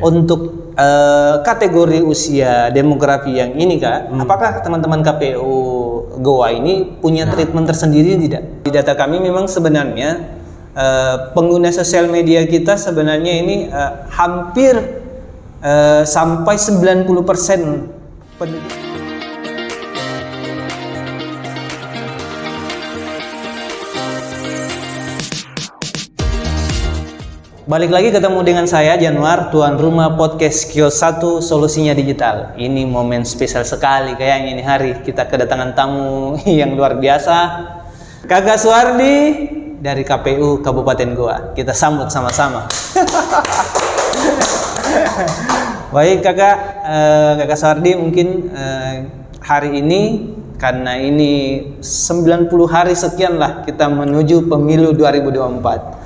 Untuk kategori usia demografi yang ini Kak, apakah teman-teman KPU Goa ini punya treatment tersendiri tidak? Di data kami memang sebenarnya pengguna sosial media kita sebenarnya ini hampir sampai 90% penduduk. Balik lagi ketemu dengan saya Januar, tuan rumah podcast Kios 1 Solusinya Digital. Ini momen spesial sekali kayaknya ini hari kita kedatangan tamu yang luar biasa, Kakak Suwardi dari KPU Kabupaten Goa. Kita sambut sama-sama. Baik Kakak Suwardi, mungkin hari ini karena ini 90 hari sekian lah kita menuju pemilu 2024.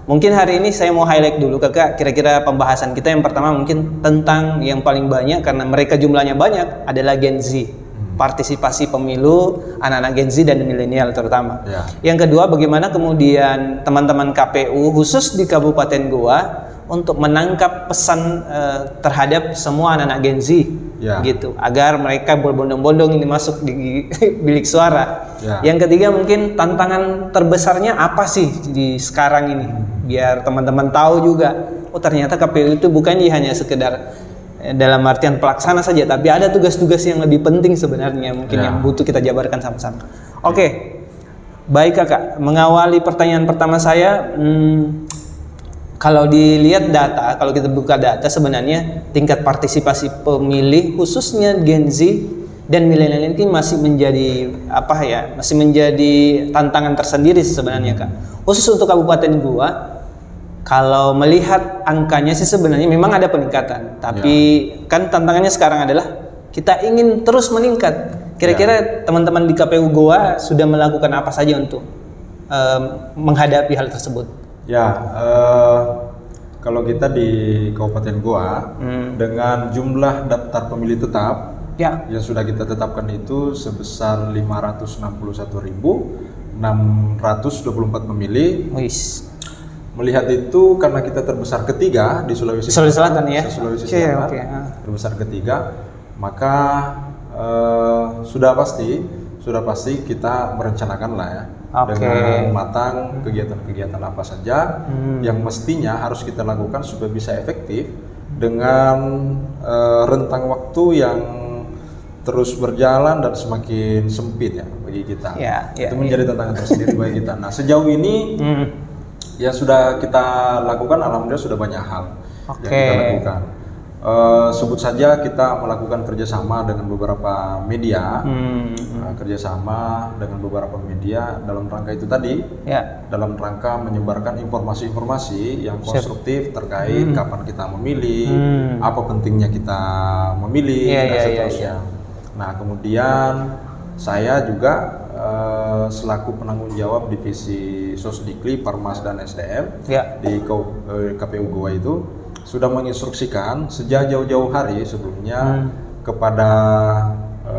Mungkin hari ini saya mau highlight dulu Kakak, kira-kira pembahasan kita yang pertama mungkin tentang yang paling banyak karena mereka jumlahnya banyak adalah Gen Z. Partisipasi pemilu anak-anak Gen Z dan milenial terutama. Yang kedua, bagaimana kemudian teman-teman KPU khusus di Kabupaten Goa untuk menangkap pesan terhadap semua anak-anak Gen Z gitu, agar mereka berbondong-bondong ini masuk di bilik suara. Yang ketiga, mungkin tantangan terbesarnya apa sih di sekarang ini, biar teman-teman tahu juga, oh ternyata KPU itu bukan hanya sekedar dalam artian pelaksana saja, tapi ada tugas-tugas yang lebih penting sebenarnya mungkin yang butuh kita jabarkan sama-sama. Oke. Baik Kakak, mengawali pertanyaan pertama saya, kalau dilihat data, kalau kita buka data sebenarnya tingkat partisipasi pemilih khususnya Gen Z dan milenial ini masih menjadi masih menjadi tantangan tersendiri sebenarnya Kak. Khusus untuk Kabupaten Goa, kalau melihat angkanya sih sebenarnya memang ada peningkatan, tapi kan tantangannya sekarang adalah kita ingin terus meningkat. Kira-kira teman-teman di KPU Goa sudah melakukan apa saja untuk menghadapi hal tersebut? Kalau kita di Kabupaten Goa dengan jumlah daftar pemilih tetap yang sudah kita tetapkan itu sebesar 561.624 pemilih. Melihat itu karena kita terbesar ketiga di Sulawesi Selatan ya. Sulawesi Selatan terbesar ketiga, maka sudah pasti kita merencanakan lah ya. Dengan matang kegiatan-kegiatan apa saja yang mestinya harus kita lakukan supaya bisa efektif dengan rentang waktu yang terus berjalan dan semakin sempit ya bagi kita. Itu menjadi tantangan tersendiri bagi kita. Nah, sejauh ini yang sudah kita lakukan, alhamdulillah sudah banyak hal yang kita lakukan. Sebut saja kita melakukan kerjasama dengan beberapa media, dalam rangka itu tadi, dalam rangka menyebarkan informasi-informasi yang konstruktif terkait kapan kita memilih, apa pentingnya kita memilih, dan seterusnya. Nah, kemudian saya juga selaku penanggung jawab divisi Sosdikli, Parmas dan SDM di KPU Goa itu sudah menginstruksikan sejak jauh-jauh hari sebelumnya kepada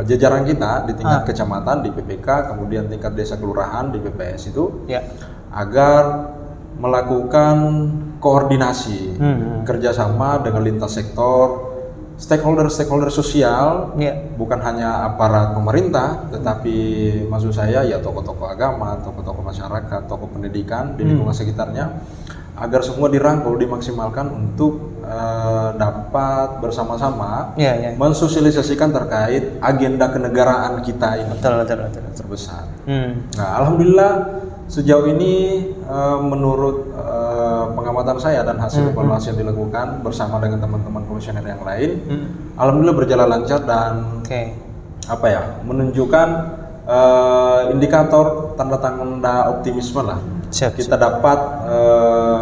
jajaran kita di tingkat kecamatan di PPK, kemudian tingkat desa kelurahan di PPS itu agar melakukan koordinasi kerjasama dengan lintas sektor, stakeholder sosial, bukan hanya aparat pemerintah, tetapi maksud saya ya tokoh-tokoh agama, tokoh-tokoh masyarakat, tokoh pendidikan di lingkungan sekitarnya, agar semua dirangkul, dimaksimalkan untuk dapat bersama-sama mensosialisasikan terkait agenda kenegaraan kita ini terbesar. Nah, alhamdulillah sejauh ini menurut pengamatan saya dan hasil evaluasi yang dilakukan bersama dengan teman-teman komisioner yang lain, alhamdulillah berjalan lancar dan menunjukkan indikator tanda-tanda optimisme lah. Kita dapat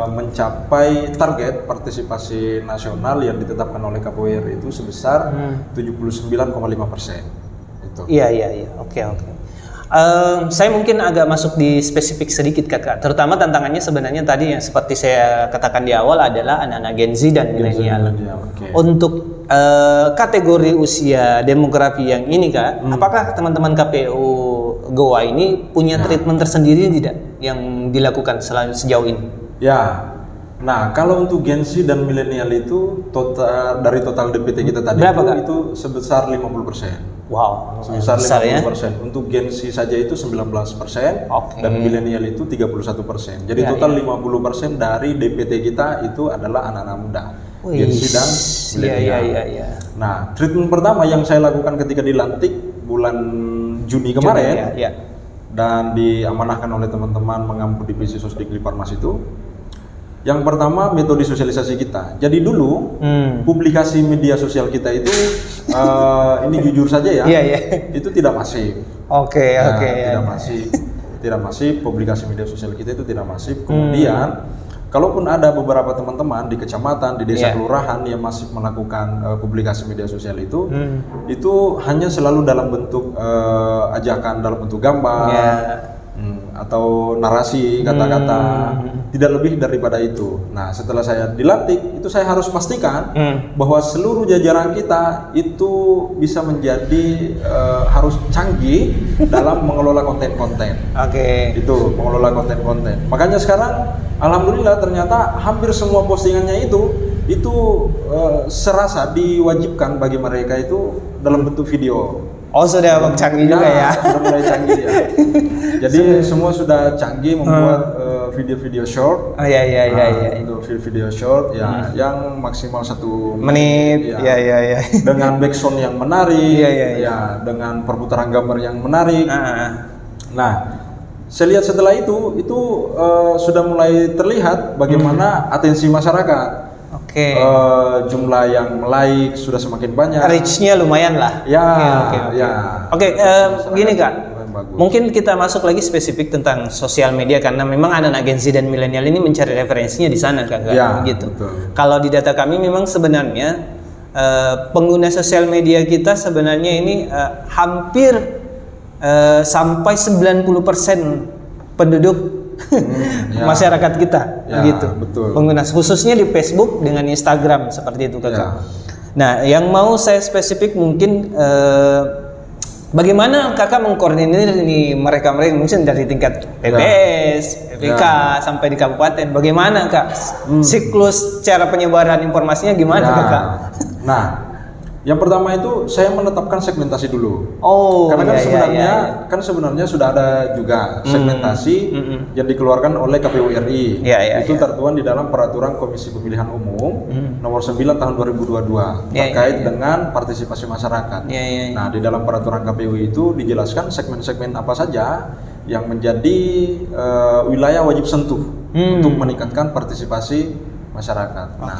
mencapai target partisipasi nasional yang ditetapkan oleh KPU RI itu sebesar 79,5%. Itu. Oke. Saya mungkin agak masuk di spesifik sedikit Kakak. Terutama tantangannya sebenarnya tadi yang seperti saya katakan di awal adalah anak-anak Gen Z dan milenial. Untuk kategori usia demografi yang ini Kak, apakah teman-teman KPU Goa ini punya treatment tersendiri tidak yang dilakukan sejauh ini? Nah, kalau untuk Gen Z dan milenial itu dari total DPT kita tadi itu sebesar 50%. Wow, sebesar 50%. Untuk Gen Z saja itu 19%, dan milenial itu 31%. Jadi total 50% dari DPT kita itu adalah anak-anak muda. Gen Z dan milenial. Nah, treatment pertama yang saya lakukan ketika dilantik bulan Juni kemarin, dan diamanahkan oleh teman-teman mengampu divisi Sosdikli Farmasi itu, yang pertama metode sosialisasi kita. Jadi dulu publikasi media sosial kita itu ini jujur saja ya, itu tidak masif. Tidak masif. Publikasi media sosial kita itu tidak masif. Kemudian kalaupun ada beberapa teman-teman di kecamatan, di desa kelurahan yang masih melakukan publikasi media sosial itu hanya selalu dalam bentuk ajakan dalam bentuk gambar. Atau narasi kata-kata, tidak lebih daripada itu. Nah, setelah saya dilantik, itu saya harus pastikan bahwa seluruh jajaran kita itu bisa menjadi harus canggih dalam mengelola konten-konten. Itu mengelola konten-konten. Makanya sekarang, alhamdulillah ternyata hampir semua postingannya itu serasa diwajibkan bagi mereka itu dalam bentuk video. Oh, sudah canggih juga ya? Sudah mulai canggih ya. Jadi semua sudah canggih membuat video-video short. Video short yang maksimal 1 menit. Dengan backsound yang menarik, dengan perputaran gambar yang menarik. Nah, saya lihat setelah itu sudah mulai terlihat bagaimana atensi masyarakat. Jumlah yang like sudah semakin banyak. Reach-nya lumayan lah. Gini Kak, mungkin kita masuk lagi spesifik tentang sosial media karena memang anak-anak Gen Z dan milenial ini mencari referensinya di sana Kak. Gitu. Kalau di data kami memang sebenarnya pengguna sosial media kita sebenarnya ini hampir sampai 90% penduduk masyarakat kita, gitu. Pengguna khususnya di Facebook dengan Instagram seperti itu Kakak. Nah, yang mau saya spesifik mungkin bagaimana Kakak mengkoordinir ini mereka mungkin dari tingkat PBS, PPK sampai di kabupaten. Bagaimana Kak siklus cara penyebaran informasinya gimana Kakak? Nah, yang pertama itu saya menetapkan segmentasi dulu. Karena kan sebenarnya sudah ada juga segmentasi yang dikeluarkan oleh KPU RI. Itu tertuang di dalam Peraturan Komisi Pemilihan Umum Nomor 9 Tahun 2022 terkait dengan partisipasi masyarakat. Nah, di dalam peraturan KPU itu dijelaskan segmen-segmen apa saja yang menjadi wilayah wajib sentuh untuk meningkatkan partisipasi masyarakat. Nah,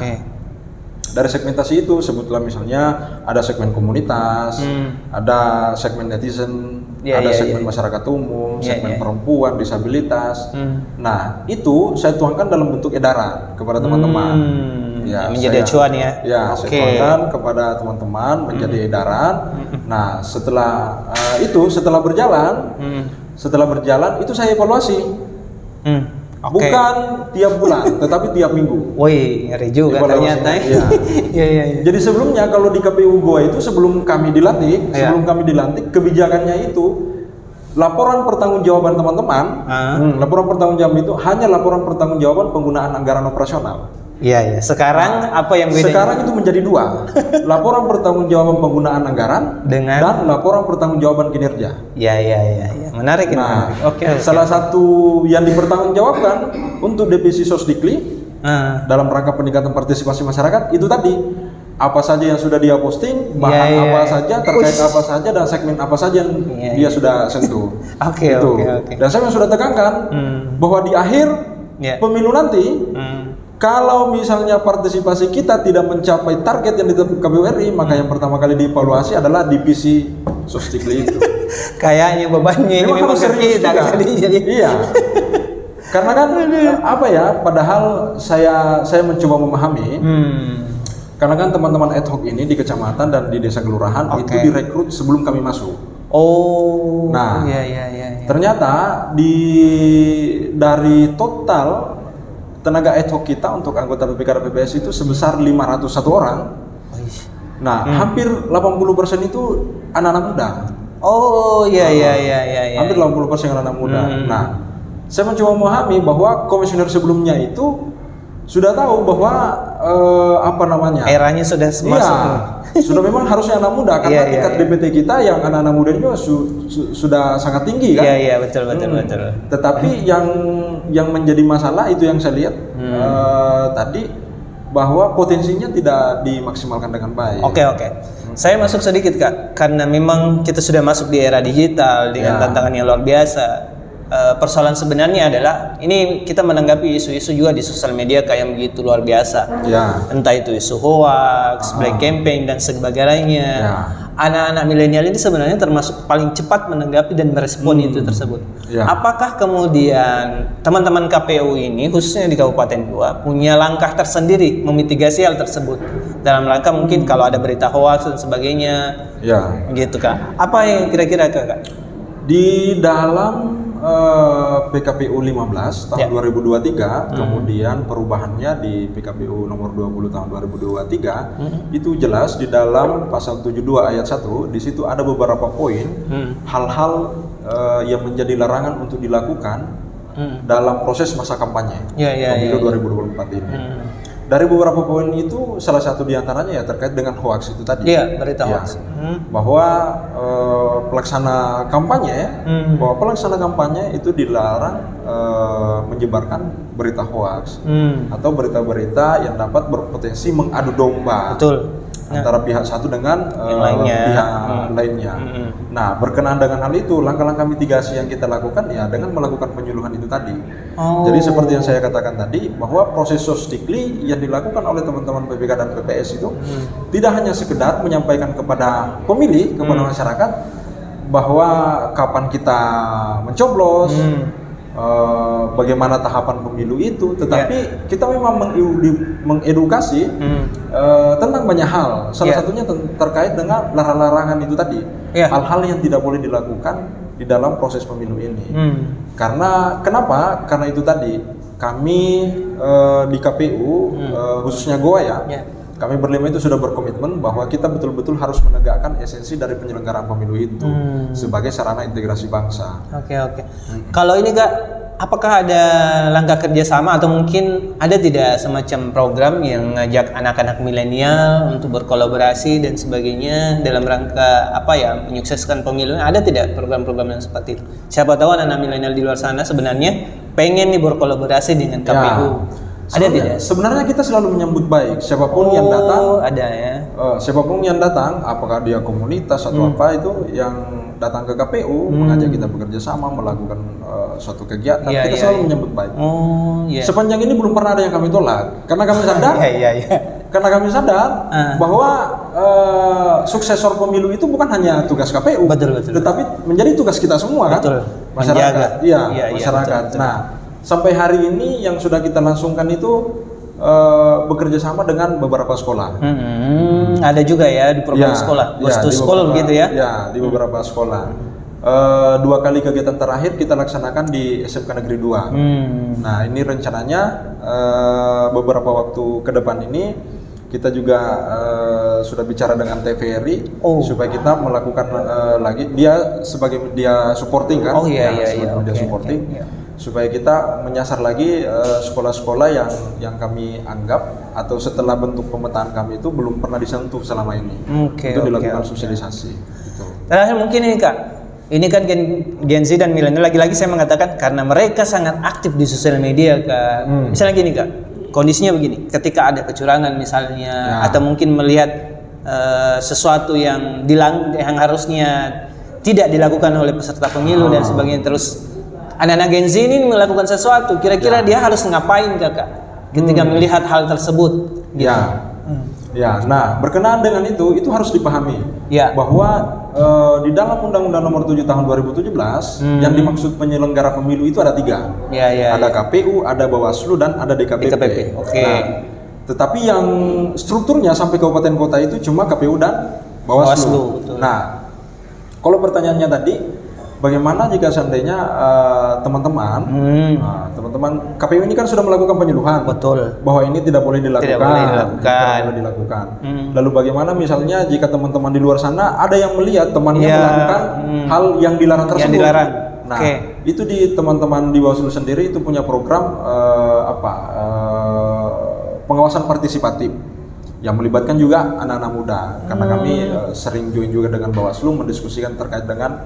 dari segmentasi itu sebutlah misalnya ada segmen komunitas, ada segmen netizen, ada segmen masyarakat umum, segmen perempuan, disabilitas. Nah, itu saya tuangkan dalam bentuk edaran kepada teman-teman. Menjadi acuan ya. Saya tuangkan kepada teman-teman menjadi edaran. Nah, setelah berjalan itu saya evaluasi. Bukan tiap bulan, tetapi tiap minggu. Wih, ngeri juga ternyata. Jadi sebelumnya kalau di KPU Goa itu sebelum kami dilantik, kebijakannya itu laporan pertanggungjawaban teman-teman. Laporan pertanggungjawaban itu hanya laporan pertanggungjawaban penggunaan anggaran operasional. Sekarang apa yang bedanya? Sekarang itu menjadi 2. Laporan pertanggungjawaban penggunaan anggaran dan laporan pertanggungjawaban kinerja. Menarik ini. Nah, salah satu yang dipertanggungjawabkan untuk divisi Sosdikli dalam rangka peningkatan partisipasi masyarakat itu tadi apa saja yang sudah dia posting, bahan apa saja, terkait apa saja, dan segmen apa saja yang dia sudah sentuh. Dan saya sudah tekankan bahwa di akhir pemilu nanti kalau misalnya partisipasi kita tidak mencapai target yang ditetapkan KPU RI, maka yang pertama kali dievaluasi adalah divisi Sosdikli itu. Kayaknya bebannya ini memang serius juga. Karena kan padahal saya mencoba memahami. Karena kan teman-teman ad hoc ini di kecamatan dan di desa kelurahan itu direkrut sebelum kami masuk. Ternyata dari total tenaga ad hoc kita untuk anggota PPK dan PPS itu sebesar 501 orang. Nah, hampir 80% itu anak-anak muda. Hampir 80% anak-anak muda. Nah, saya mencoba memahami bahwa komisioner sebelumnya itu sudah tahu bahwa eranya sudah masuk. Sudah memang harusnya anak muda karena tingkat DPT kita yang anak-anak muda itu sudah sangat tinggi kan. Iya betul. Tetapi yang menjadi masalah itu yang saya lihat tadi bahwa potensinya tidak dimaksimalkan dengan baik. Oke. Saya masuk sedikit Kak, karena memang kita sudah masuk di era digital dengan tantangan yang luar biasa. Persoalan sebenarnya adalah ini kita menanggapi isu-isu juga di sosial media kayak begitu luar biasa. Entah itu isu hoax, black campaign dan sebagainya. Anak-anak milenial ini sebenarnya termasuk paling cepat menanggapi dan merespon itu tersebut. Apakah kemudian teman-teman KPU ini khususnya di Kabupaten Goa punya langkah tersendiri memitigasi hal tersebut dalam rangka mungkin kalau ada berita hoax dan sebagainya? Gitu Kak. Apa yang kira-kira Kak? Di dalam PKPU 15 tahun 2023, kemudian perubahannya di PKPU nomor 20 tahun 2023, itu jelas di dalam pasal 72 ayat 1, di situ ada beberapa poin hal-hal yang menjadi larangan untuk dilakukan dalam proses masa kampanye pemilu 2024 ini. Dari beberapa poin itu salah satu diantaranya terkait dengan hoax itu tadi. Berita hoax. Bahwa pelaksana kampanye itu dilarang menyebarkan berita hoax atau berita-berita yang dapat berpotensi mengadu domba. Antara pihak satu dengan pihak lainnya. Nah, berkenaan dengan hal itu, langkah-langkah mitigasi yang kita lakukan dengan melakukan penyuluhan itu tadi. Jadi seperti yang saya katakan tadi, bahwa proses sosdikli yang dilakukan oleh teman-teman PPK dan PPS itu tidak hanya sekedar menyampaikan kepada pemilih, kepada masyarakat bahwa kapan kita mencoblos, bagaimana tahapan pemilu itu, tetapi kita memang mengedukasi tentang banyak hal. Salah satunya terkait dengan larangan itu tadi, hal-hal yang tidak boleh dilakukan di dalam proses pemilu ini. Kenapa? Karena itu tadi kami di KPU khususnya Goa kami berlima itu sudah berkomitmen bahwa kita betul-betul harus menegakkan esensi dari penyelenggaraan pemilu itu sebagai sarana integrasi bangsa. Kalau ini Kak, apakah ada langkah kerjasama atau mungkin ada tidak semacam program yang ngajak anak-anak milenial untuk berkolaborasi dan sebagainya dalam rangka menyukseskan pemilu? Ada tidak program-program yang seperti itu? Siapa tahu anak-anak milenial di luar sana sebenarnya pengen nih berkolaborasi dengan KPU. Ada tidak? Sebenarnya kita selalu menyambut baik siapapun yang datang. Siapapun yang datang, apakah dia komunitas atau apa itu yang datang ke KPU mengajak kita bekerja sama melakukan suatu kegiatan, kita selalu menyambut baik. Sepanjang ini belum pernah ada yang kami tolak, karena kami sadar. Karena kami sadar bahwa suksesor pemilu itu bukan hanya tugas KPU, tetapi menjadi tugas kita semua kan, masyarakat. Masyarakat. Betul. Nah, sampai hari ini yang sudah kita langsungkan itu bekerja sama dengan beberapa sekolah. Ada juga ya di program sekolah, Ghost to School begitu ya? Di beberapa sekolah. 2 kali kegiatan terakhir kita laksanakan di SMK Negeri 2. Nah, ini rencananya beberapa waktu ke depan ini kita juga sudah bicara dengan TVRI supaya kita melakukan lagi, dia sebagai media supporting kan? Media supporting. Supaya kita menyasar lagi sekolah-sekolah yang kami anggap atau setelah bentuk pemetaan kami itu belum pernah disentuh selama ini untuk dilakukan sosialisasi. Terakhir mungkin ini Kak, ini kan Gen Z dan milenial, lagi-lagi saya mengatakan karena mereka sangat aktif di sosial media Kak. Misalnya gini Kak, kondisinya begini, ketika ada kecurangan misalnya atau mungkin melihat sesuatu yang harusnya tidak dilakukan oleh peserta pemilu dan sebagainya, terus anak-anak Gen Z ini melakukan sesuatu, kira-kira dia harus ngapain Kakak ketika melihat hal tersebut gitu. Nah, berkenaan dengan itu harus dipahami bahwa di dalam Undang-Undang Nomor 7 Tahun 2017 yang dimaksud penyelenggara pemilu itu ada 3. Ada KPU, ada Bawaslu, dan ada DKPP. Nah, tetapi yang strukturnya sampai kabupaten kota itu cuma KPU dan Bawaslu. Nah, kalau pertanyaannya tadi, bagaimana jika seandainya teman-teman KPU ini kan sudah melakukan penyuluhan bahwa ini tidak boleh dilakukan. Lalu bagaimana misalnya jika teman-teman di luar sana ada yang melihat temannya melakukan hal yang dilarang tersebut? Nah, itu di teman-teman di Bawaslu sendiri itu punya program pengawasan partisipatif yang melibatkan juga anak-anak muda, karena kami sering join juga dengan Bawaslu mendiskusikan terkait dengan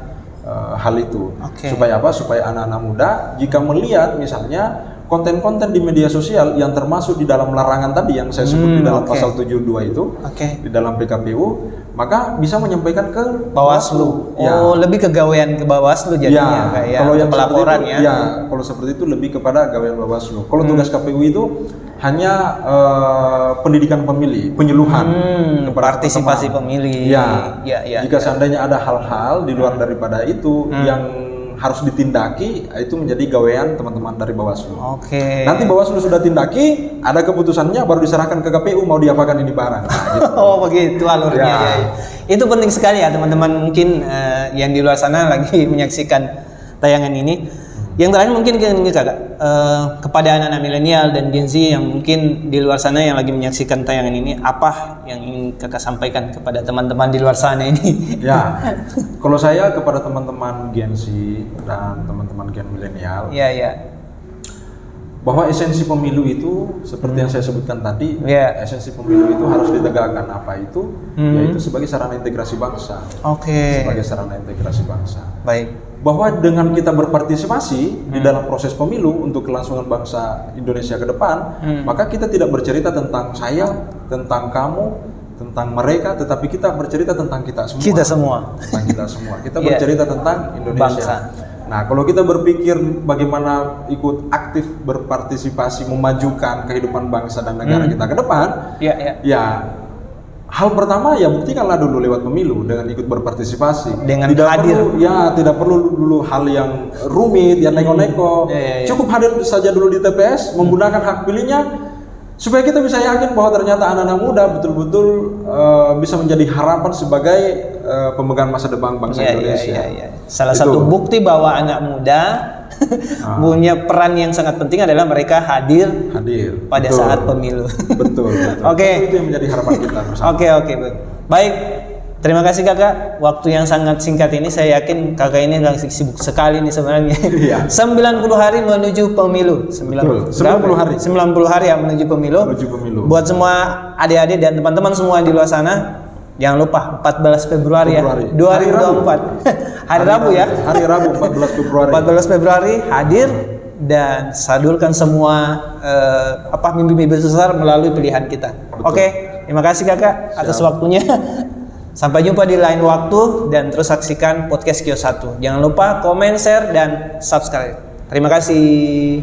hal itu. Supaya apa? Supaya anak-anak muda jika melihat misalnya konten-konten di media sosial yang termasuk di dalam larangan tadi yang saya sebut di dalam pasal 72 itu di dalam PKPU, maka bisa menyampaikan ke Bawaslu. Lebih ke gawean ke Bawaslu jadinya kalau yang pelaporan itu, kalau seperti itu lebih kepada gawean Bawaslu. Kalau tugas KPU itu hanya pendidikan pemilih, penyuluhan kepada partisipasi pemilih. Jika seandainya ada hal-hal di luar daripada itu yang harus ditindaki, itu menjadi gawean teman-teman dari Bawaslu. Nanti Bawaslu sudah tindaki, ada keputusannya baru diserahkan ke KPU mau diapakan ini barang. Nah, gitu. Begitu alurnya. Itu penting sekali ya teman-teman mungkin yang di luar sana lagi menyaksikan tayangan ini. Yang terakhir mungkin ini Kakak, kepada anak-anak milenial dan Gen Z yang mungkin di luar sana yang lagi menyaksikan tayangan ini, apa yang ingin Kakak sampaikan kepada teman-teman di luar sana ini? Kalau saya kepada teman-teman Gen Z dan teman-teman Gen milenial, bahwa esensi pemilu itu seperti yang saya sebutkan tadi, esensi pemilu itu harus ditegakkan. Apa itu? Yaitu sebagai sarana integrasi bangsa. Sebagai sarana integrasi bangsa. Bahwa dengan kita berpartisipasi di dalam proses pemilu untuk kelangsungan bangsa Indonesia ke depan, maka kita tidak bercerita tentang saya, tentang kamu, tentang mereka, tetapi kita bercerita tentang kita semua. Tentang kita semua. Kita bercerita tentang Indonesia. Bangsa. Nah, kalau kita berpikir bagaimana ikut aktif berpartisipasi memajukan kehidupan bangsa dan negara kita ke depan, hal pertama buktikanlah dulu lewat pemilu dengan ikut berpartisipasi. Dengan hadir. Tidak perlu dulu hal yang rumit, yang neko-neko. Cukup hadir saja dulu di TPS, menggunakan hak pilihnya, supaya kita bisa yakin bahwa ternyata anak-anak muda betul-betul bisa menjadi harapan sebagai pemegang masa depan bangsa Indonesia. Salah satu bukti bahwa anak muda punya peran yang sangat penting adalah mereka hadir pada saat pemilu. Betul. Itu yang menjadi harapan kita bersama. Baik. Terima kasih Kakak, waktu yang sangat singkat ini. Saya yakin Kakak ini lagi sibuk sekali nih sebenarnya. 90 hari menuju pemilu. 90 hari ya menuju pemilu. Buat semua adik-adik dan teman-teman semua di luar sana, jangan lupa 14 Februari ya 2024. Hari Rabu ya. Hari Rabu 14 Februari. 14 Februari hadir dan sadulkan semua mimpi-mimpi besar melalui pilihan kita. Terima kasih Kakak atas waktunya. Sampai jumpa di lain waktu dan terus saksikan podcast Kios 1. Jangan lupa komen, share, dan subscribe. Terima kasih.